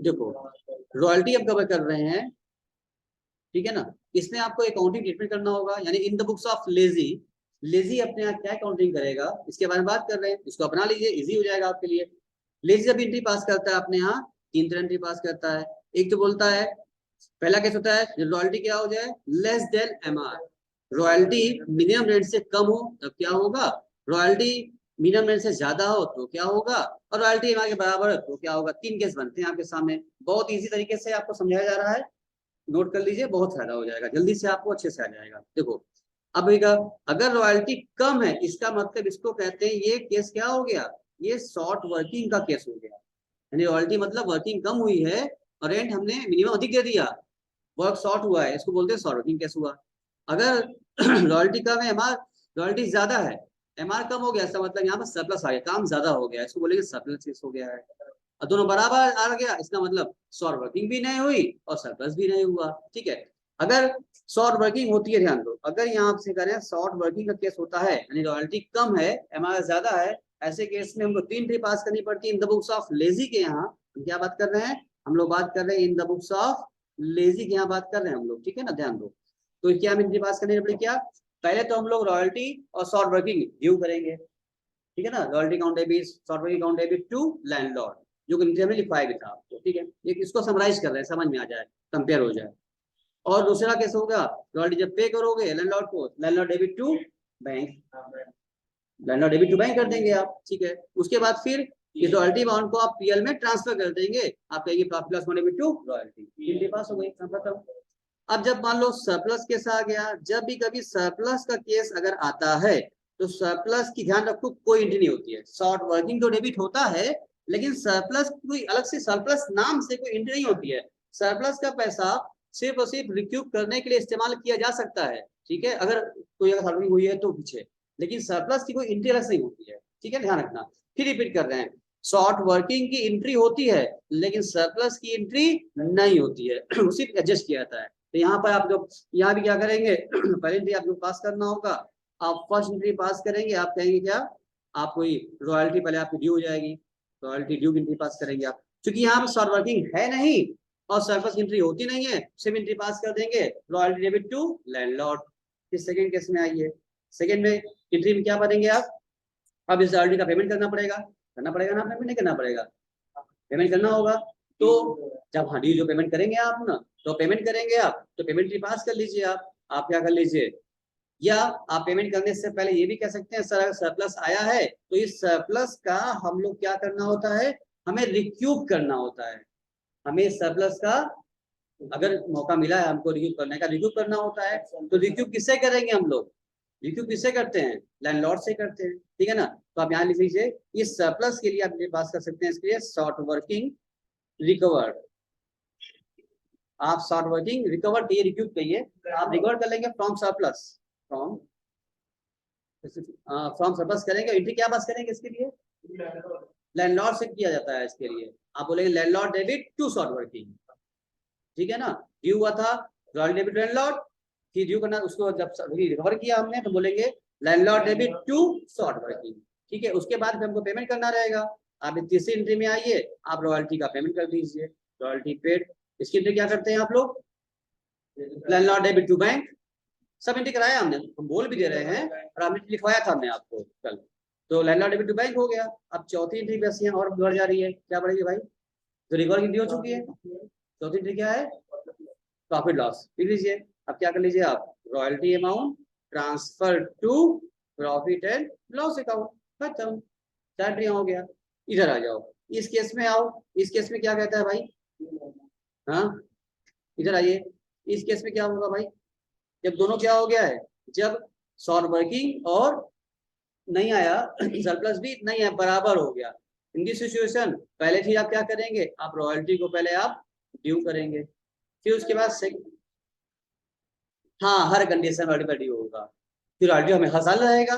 देखो रॉयल्टी अब कवर कर रहे हैं, ठीक है ना। इसमें आपको अकाउंटिंग ट्रीटमेंट करना होगा, यानी in the books of lazy, lazy अपने यहाँ क्या अकाउंटिंग करेगा इसके बारे में बात कर रहे हैं, इसको अपना लीजिए, इजी हो जाएगा आपके लिए। लेजी जब एंट्री पास करता है अपने यहाँ, तीन तरह एंट्री पास करता है। एक तो बोलता है, पहला केस होता है रॉयल्टी क्या हो जाए, less than MR, royalty minimum rate से कम हो तब क्या होगा, रॉयल्टी मिनिमम रेट से ज्यादा हो तो क्या होगा, और रॉयल्टी एमआर के बराबर है तो क्या होगा। तीन केस बनते हैं आपके सामने, बहुत इजी तरीके से आपको समझाया जा रहा है, नोट कर लीजिए, बहुत फायदा हो जाएगा, जल्दी से आपको अच्छे से आ जाएगा। देखो अब अगर रॉयल्टी कम है इसका मतलब इसको कहते हैं ये केस क्या हो गया, ये शॉर्ट वर्किंग का केस हो गया, यानी रॉयल्टी मतलब वर्किंग कम हुई है और रेंट हमने मिनिमम अधिक दे दिया, वर्क शॉर्ट हुआ है, इसको बोलते हैं शॉर्ट वर्किंग केस हुआ। अगर रॉयल्टी कम है, एमआर रॉयल्टी ज्यादा है, एमआर कम हो गया, इसका मतलब यहाँ पर सरप्लस आ गया, काम ज्यादा हो गया, इसको बोलेंगे सरप्लस केस हो गया है। और दोनों बराबर आ गया, इसका मतलब शॉर्ट वर्किंग भी नहीं हुई और सरप्लस भी नहीं हुआ, ठीक है। अगर शॉर्ट वर्किंग होती है, ध्यान दो, अगर यहाँ से करें शॉर्ट वर्किंग का केस होता है, यानी रॉयल्टी कम है एमआर ज्यादा है, ऐसे केस में हमको तीन ट्री पास करनी पड़ती है in the books of lazy के यहाँ। हम क्या बात कर रहे हैं, हम लोग बात कर रहे हैं in the books of lazy के यहाँ बात कर रहे हैं हम लोग, ठीक है ना, ध्यान दो। तो क्या हम एंट्री पास करनी पड़ेगी, क्या पहले तो हम लोग रॉयल्टी और शॉर्ट वर्किंग ड्यू करेंगे, ठीक है ना, royalty count debit, short working count debit to landlord, जो नीचे में लिखवाया भी था आपको, ठीक है, ये इसको समराइज कर रहे हैं, समझ में आ जाए, कंपेयर हो जाए। और दूसरा कैसे होगा, रॉयल्टी जब पे करोगे लैंडलॉर्ड को, landlord debit to bank, landlord debit to bank कर देंगे आप, ठीक है। उसके बाद फिर इस रॉयल्टी अमाउंट को आप पीएल में ट्रांसफर कर देंगे, आप कहेंगे profit loss debit to royalty, pass हो गई, खत्म। अब जब मान लो सरप्लस केस आ गया, जब भी कभी सरप्लस का केस अगर आता है तो सरप्लस की ध्यान रखो कोई एंट्री नहीं होती है, शॉर्ट वर्किंग तो डेबिट होता है, लेकिन सरप्लस कोई अलग से सरप्लस नाम से कोई एंट्री नहीं होती है। सरप्लस का पैसा सिर्फ और सिर्फ रिक्यूब करने के लिए इस्तेमाल किया जा सकता है, ठीक है, अगर कोई अगर सर्विंग हुई है तो पीछे, लेकिन सरप्लस की कोई एंट्री अलग नहीं होती है, ठीक है, ध्यान रखना। फिर रिपीट कर रहे हैं, शॉर्ट वर्किंग की एंट्री होती है लेकिन सरप्लस की एंट्री नहीं होती है, सिर्फ एडजस्ट किया जाता है। तो यहाँ पर आप जो यहाँ भी क्या करेंगे, पहले एंट्री आपको पास करना होगा, आप फर्स्ट एंट्री पास करेंगे, आप कहेंगे क्या, आप कोई रॉयल्टी पहले आपकी ड्यू हो जाएगी, रॉयल्टी ड्यू की एंट्री पास करेंगे आप, क्योंकि यहाँ पर शॉर्ट वर्किंग है नहीं और सरप्लस की एंट्री होती नहीं है, सिर्फ एंट्री पास कर देंगे, रॉयल्टी डेबिट टू लैंडलॉर्ड। फिर सेकंड केस में आइए, सेकंड में एंट्री में क्या करेंगे आप, अब इस रॉयल्टी का पेमेंट करना पड़ेगा, ना, पेमेंट नहीं करना पड़ेगा, पेमेंट करना होगा। तो जब हाँ ड्यू जो पेमेंट करेंगे आप ना, तो पेमेंट करेंगे आप, तो पेमेंट भी पास कर लीजिए आप क्या कर लीजिए, या आप पेमेंट करने से पहले ये भी कह सकते हैं सर अगर सरप्लस आया है तो इस सरप्लस का हम लोग क्या करना होता है, हमें रिक्यूब करना होता है, हमें सरप्लस का अगर मौका मिला है हमको रिक्यूब करने का, रिक्यूब करना होता है, तो रिक्यूब किससे करेंगे हम लोग, रिक्यूब किससे करते हैं, लैंडलॉर्ड से करते हैं, ठीक है ना। तो आप यहाँ लिख लीजिए, इस सरप्लस के लिए आप पास कर सकते हैं, इसके लिए शॉर्ट वर्किंग रिकवर्ड, आप शॉर्ट वर्किंग रिकवर्ड कहिए, रिक्यूब कहिए, आप रिकवर कर लेंगे from surplus, from from surplus करेंगे, एंट्री क्या पास करेंगे इसके लिए, लैंडलॉर्ड से किया जाता है इसके लिए, आप बोलेंगे landlord debit to short working, ठीक है ना, ड्यू हुआ था रॉयल डेबिट लैंडलॉर्ड, फिर ड्यू करना उसको जब रिकवर किया हमने तो बोलेंगे landlord debit to short working, ठीक है। उसके बाद हमको पेमेंट करना रहेगा, आप तीसरी एंट्री में आइए, आप रॉयल्टी का पेमेंट कर दीजिए, रॉयल्टी पेड, इसकी एंट्री क्या करते हैं आप लोग, लैंडलॉर्ड डेबिट टू बैंक, सब एंट्री कराया हमने, हम बोल भी दे रहे हैं और आपने लिखवाया था हमने आपको कल, तो लैंडलॉर्ड डेबिट टू बैंक हो गया। अब चौथी एंट्री बस यहाँ और बढ़ जा रही है, क्या बढ़ेगी भाई, तो रिकवर की एंट्री हो चुकी है, चौथी एंट्री क्या है, प्रॉफिट लॉस, लिख लीजिए। अब क्या कर लीजिए आप, royalty amount transfer to profit and loss account, खत्म, चार एंट्री हो गया। इधर आ जाओ, इस केस में आओ, इस केस में क्या कहता है भाई, हाँ इधर आइए, इस केस में क्या होगा भाई, जब दोनों क्या हो गया है, जब शॉर्ट वर्किंग और नहीं आया सरप्लस भी नहीं है, बराबर हो गया, इन दिस सिचुएशन पहले फिर आप क्या करेंगे, आप रॉयल्टी को पहले आप ड्यू करेंगे, फिर उसके बाद हाँ हर कंडीशन रॉयल्टी ड्यू होगा, फिर रॉयल्टी हमें हर साल रहेगा,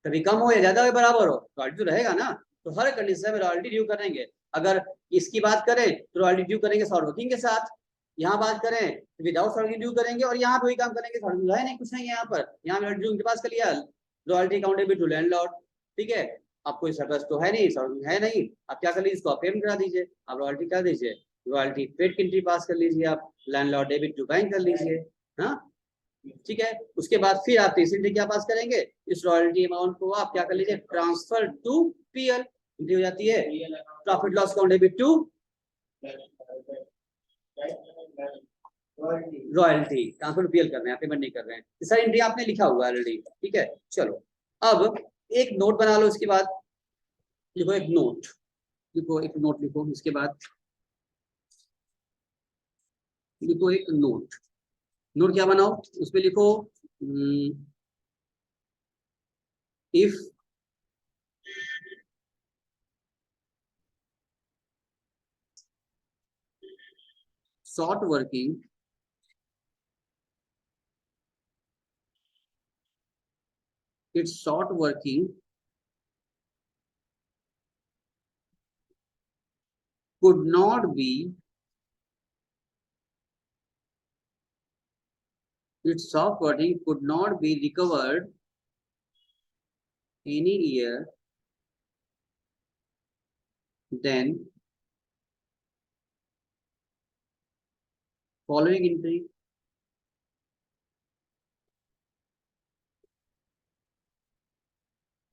कभी कम हो या ज्यादा हो बराबर हो, रॉयल्टी तो रहेगा ना, तो हर कंडीशन में रॉयल्टी ड्यू करेंगे। अगर इसकी बात करें तो रॉयल्टी ड्यू करेंगे शॉर्ट वर्किंग के साथ, यहाँ बात करें तो विदाउट शॉर्ट वर्किंग ड्यू करेंगे, और यहाँ पे वही काम करेंगे, शॉर्ट वर्किंग है नहीं, कुछ नहीं है यहाँ पर, यहाँ रॉयल्टी ड्यू उनके पास कर लिया, रॉयल्टी अकाउंटेबल टू लैंडलॉर्ड, ठीक है। अब कोई सरप्लस तो है नहीं, शॉर्ट वर्किंग है नहीं, आप क्या कर लीजिए, इसको आप पेमेंट करा दीजिए, आप रॉयल्टी कर दीजिए, रॉयल्टी पेड की एंट्री पास कर लीजिए आप, लैंडलॉर्ड डेबिट टू बैंक कर लीजिए। हाँ ठीक है, उसके बाद फिर आप तीसरी एंट्री क्या पास करेंगे, इस रॉयल्टी अमाउंट को आप क्या कर लीजिए, ट्रांसफर टू पीएल एंट्री हो जाती है, profit loss account debit to royalty, transfer to PL कर रहे हैं, पेमेंट नहीं कर रहे हैं। सारी एंट्री आपने लिखा हुआ है ऑलरेडी, ठीक है। चलो अब एक नोट बना लो, इसके बाद लिखो एक नोट, लिखो एक नोट, लिखो इसके बाद लिखो एक नोट। नोट क्या बनाओ, उसमें लिखो if short working it's short working could not be its short working could not be recovered any year then following entry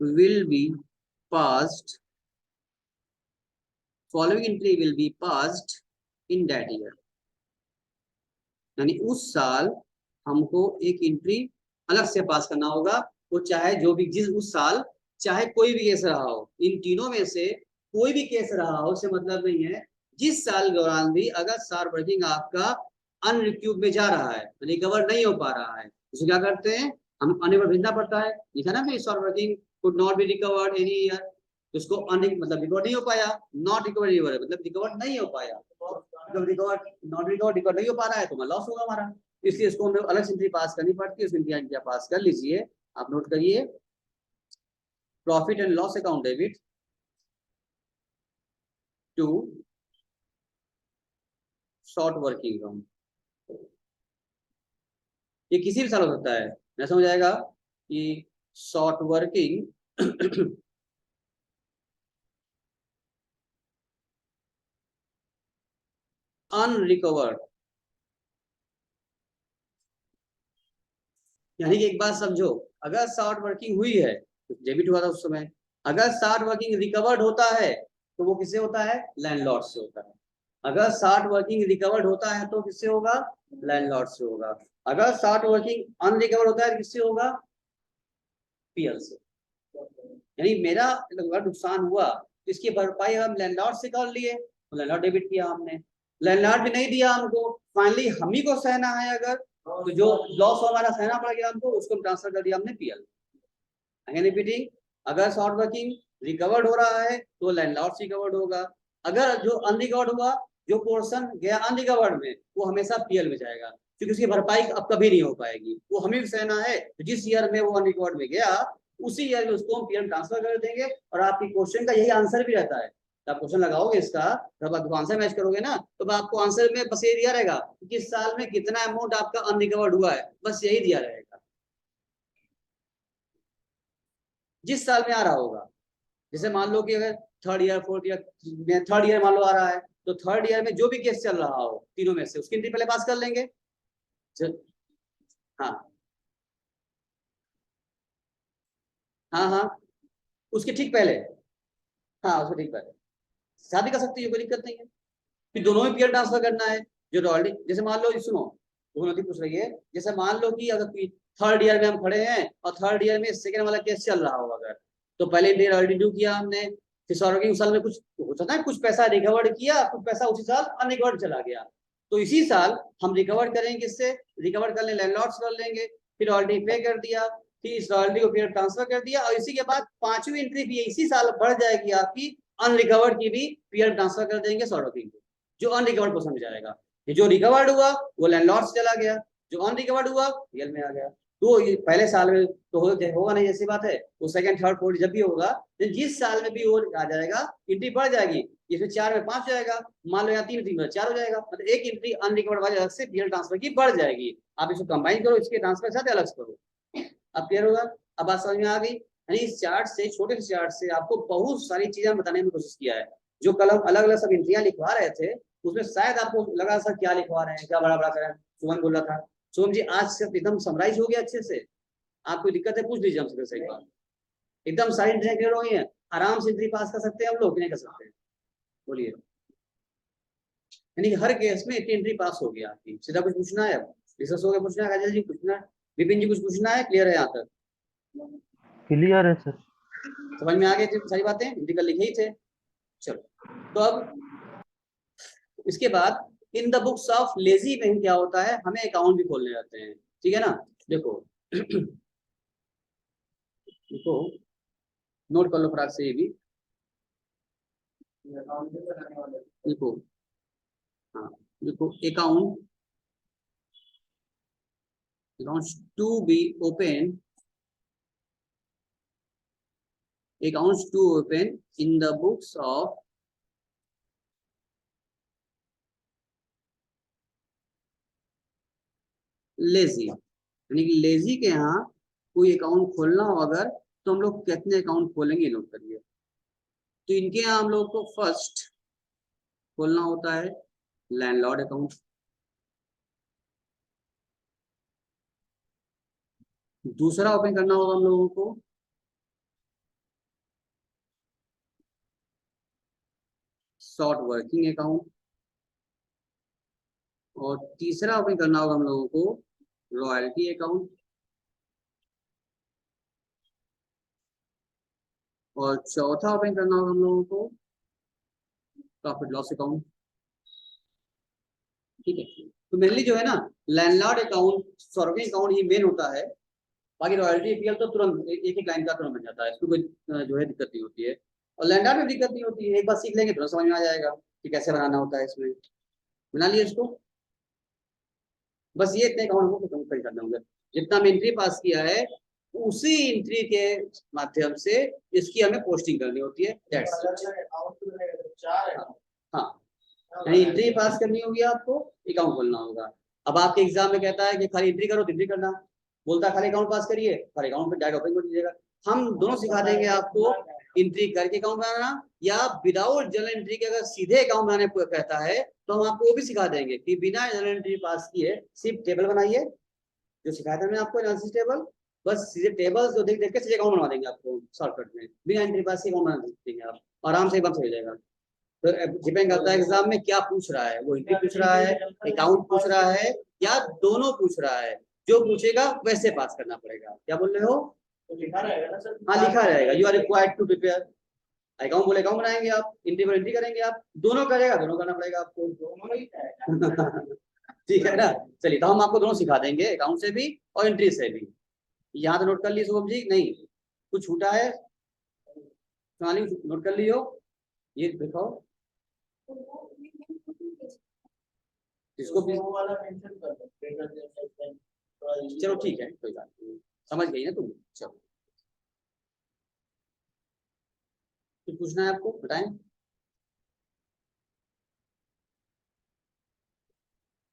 will be passed, following entry will be passed in that year। यानी उस साल हमको एक entry अलग से पास करना होगा, वो चाहे जो भी जिस उस साल चाहे कोई भी केस रहा हो, इन तीनों में से कोई भी केस रहा हो उससे मतलब नहीं है, जिस साल दौरान भी अगर शॉर्ट वर्किंग आपका अनरिक्यूब में जा रहा है, रिकवर नहीं हो पा रहा है, उसे क्या करते हैं, हम अनरिकवर भेजना पड़ता है। लिखा ना, short working could not be recovered any year, उसको मतलब रिकवर नहीं हो पाया, नॉट रिकवर मतलब रिकवर नहीं हो पाया, जब रिकवर नॉट रिकवर नहीं हो पा रहा है तो लॉस होगा हमारा, इसलिए इसको हमें अलग से एंट्री पास करनी पड़ती है। उस एंट्री पास कर लीजिए, आप नोट करिए, profit and loss account debit to short working account. ये किसी भी साल हो सकता है, मैं समझ आएगा कि शॉर्ट वर्किंग अनरिकवर्ड, यानी कि एक बात समझो, अगर शॉर्ट वर्किंग हुई है तो डेबिट हुआ था उस समय, अगर शॉर्ट वर्किंग रिकवर्ड होता है तो वो किससे होता है, लैंडलॉर्ड से होता है। अगर शॉर्ट वर्किंग रिकवर्ड होता है तो किससे होगा, लैंडलॉर्ड से होगा। अगर शॉर्ट वर्किंग अनरिकवर्ड होता है तो किससे होगा, पीएल से। यानी मेरा नुकसान हुआ, इसकी भरपाई हम लैंडलॉर्ड से कर लिए, तो लैंडलॉर्ड डेबिट किया हमने, लैंडलॉर्ड भी नहीं दिया हमको, फाइनली हम ही को सहना है, अगर तो जो लॉस हमारा सहना पड़ गया हमको, उसको ट्रांसफर कर दिया हमने पीएल। अगेन रिपीटिंग, अगर शॉर्ट वर्किंग रिकवर्ड हो रहा है तो लैंडलॉर्ड रिकवर्ड होगा, अगर जो अनरिकवर्ड हुआ, जो पोर्शन गया अनरिकवर्ड में, वो हमेशा पीएल में जाएगा, क्योंकि उसकी भरपाई अब कभी नहीं हो पाएगी, वो हमें भी सहना है। तो जिस ईयर में वो अनरिकवर्ड में गया, उसी ईयर में उसको हम पीएल ट्रांसफर कर देंगे। और आपकी क्वेश्चन का यही आंसर भी रहता है, आप क्वेश्चन लगाओगे इसका, जब आप आंसर मैच करोगे ना, तो आपको आंसर में बस ये दिया रहेगा कि किस साल में कितना अमाउंट आपका अनरिकवर्ड हुआ है, बस यही दिया रहेगा, जिस साल में आ रहा होगा। जैसे मान लो कि अगर third year fourth year, third year मान लो आ रहा है, तो थर्ड ईयर में जो भी केस चल रहा हो तीनों में से, उसकी एंट्री पहले पास कर लेंगे। हाँ हाँ हाँ, उसके ठीक पहले, हाँ उसके ठीक पहले शादी कर सकती है, कोई दिक्कत नहीं है, फिर दोनों में पीएल ट्रांसफर करना है। जो ऑलरेडी, जैसे मान लो, सुनो दोनों पूछ रही है, जैसे मान लो कि अगर थर्ड ईयर में हम खड़े हैं और थर्ड ईयर में सेकंड वाला केस चल रहा हो अगर, तो पहले ईयर ऑलरेडी ड्यू किया हमने, फिर सौरभ उस साल में कुछ होता है, कुछ पैसा रिकवर्ड किया, कुछ पैसा उसी साल अनरिकवर्ड चला गया, तो इसी साल हम रिकवर करेंगे, किससे रिकवर कर लें, लैंडलॉर्ड कर लेंगे, फिर ऑलरेडी पे कर दिया, फिर इस रॉयल्टी को फिर ट्रांसफर कर दिया, और इसी के बाद पांचवी एंट्री भी इसी साल बढ़ जाएगी आपकी, अनरिकवर्ड की भी पीएल ट्रांसफर कर देंगे सौरभ को, जो अनरिकवर्ड पोर्शन में जाएगा। जो रिकवर्ड हुआ वो लैंडलॉर्ड से चला गया, जो अनरिकवर्ड हुआ पीएल में आ गया। तो पहले साल में तो होगा नहीं, जैसी बात है, वो सेकंड थर्ड फोर्थ जब भी होगा, तो जिस साल में भी वो आ जाएगा, एंट्री बढ़ जाएगी, इसमें 4 में 5 जाएगा, मान लो यहाँ 3 में 4 हो जाएगा, मतलब एक एंट्री अनरिकवर्ड वाले अलग से पीएल ट्रांसफर की बढ़ जाएगी। आप इसको कंबाइन करो, इसके ट्रांसफर के साथ अलग से करो, अब क्लियर होगा। अब बात समझ में आ गई। यानी इस चार्ट से, छोटे से चार्ट से आपको बहुत सारी चीजें बताने की कोशिश किया है। जो कल हम अलग अलग सब एंट्रियां लिखवा रहे थे, उसमें शायद आपको लगा सर क्या लिखवा रहे हैं, क्या बड़ा बड़ा कर रहे हैं। सुमन बोल रहा था, सोम जी आज से एकदम समराइज हो गया अच्छे से, आपको दिक्कत है पूछ लीजिए हमसे सही बात। एकदम सारी एंट्रियां क्लियर हो गई है, आराम से एंट्री पास कर सकते हैं हम लोग, नहीं कर सकते हैं? बोलिए। यानी कि हर केस में इतनी एंट्री पास हो गया आपकी। सीधा कुछ पूछना है, डिस्कस हो गया, पूछना है काजल जी, पूछना है, विपिन जी कुछ पूछना है, क्लियर है यहाँ तक? क्लियर है सर। समझ में आ गई थी सारी बातें, एंट्री कर लिखे ही थे। चलो तो अब इसके बाद in the books of lazy में क्या होता है, हमें अकाउंट भी खोलने रहते हैं, ठीक है ना। देखो देखो नोट कर लो फटाक से ये भी। देखो हाँ, देखो account accounts to be open, accounts to open in the books of lazy, यानी कि लेजी के यहाँ कोई अकाउंट खोलना हो अगर, तो हम लोग कितने अकाउंट खोलेंगे नोट करिए। तो इनके यहाँ हम लोग को फर्स्ट खोलना होता है लैंडलॉर्ड अकाउंट, दूसरा ओपन करना होगा हम लोगों को शॉर्ट वर्किंग अकाउंट, और तीसरा ओपन करना होगा हम लोगों को रॉयल्टी अकाउंट, और चौथा ओपन करना होगा हम लोगों को प्रॉफिट लॉस अकाउंट। ठीक है, तो मेनली जो है ना लैंडलॉर्ड अकाउंट सर्विंग अकाउंट ही मेन होता है। बाकी रॉयल्टी पीएल तो तुरंत एक एक लाइन का तुरंत बन जाता है, इसमें कोई जो है दिक्कत नहीं होती है। और लैंडलॉर्ड में दिक्कत नहीं होती है, एक बार सीख लेंगे तुरंत समझ में आ जाएगा कि कैसे बनाना होता है। इसमें बना लिया इसको, बस ये इतने अकाउंट हमको खत्म करना होंगे। जितना हमने एंट्री पास किया है उसी एंट्री के माध्यम से इसकी हमें पोस्टिंग करनी होती है। हाँ, एंट्री पास करनी होगी, आपको अकाउंट खोलना होगा। अब आपके एग्जाम में कहता है कि खाली एंट्री करो तो एंट्री करना, बोलता है खाली अकाउंट पास करिए, खाली अकाउंट पे डायरेक्ट ओपन कर दीजिएगा। हम दोनों सिखा देंगे आपको, एंट्री करके अकाउंट बनाना या विदाउट जनरल एंट्री के अगर सीधे अकाउंट बनाने को कहता है तो हम आपको वो भी सिखा देंगे कि बिना जनरल एंट्री पास किए सिर्फ टेबल बनाइए, जो सिखाया था मैंने आपको एनालिसिस टेबल, बस सीधे टेबल्स जो देख देख के सीधे अकाउंट बनवा देंगे आपको शॉर्टकट में, बिना एंट्री पास के अकाउंट बना देंगे आप आराम से, एकदम सही हो जाएगा। तो डिपेंड करता है एग्जाम में क्या पूछ रहा है, वो एंट्री पूछ रहा है, अकाउंट पूछ रहा है, या दोनों पूछ रहा है। जो पूछेगा वैसे पास करना पड़ेगा। क्या बोल रहे हो? तो लिखा रहेगा ना सर? हाँ लिखा रहेगा, you are required to prepare account, बोले अकाउंट बनाएंगे आप, एंट्री पर एंट्री करेंगे आप, दोनों करेगा, दोनों करना पड़ेगा आपको, दोनों ही ठीक है ना। चलिए तो हम आपको दोनों सिखा देंगे, अकाउंट से भी और एंट्री से भी। यहाँ तो नोट कर ली शुभम जी, नहीं कुछ छूटा है? नोट कर लियो, ये दिखाओ इसको भी। चलो ठीक है, कोई बात नहीं, समझ गई ना तुम। चलो कुछ पूछना है आपको, बताएं।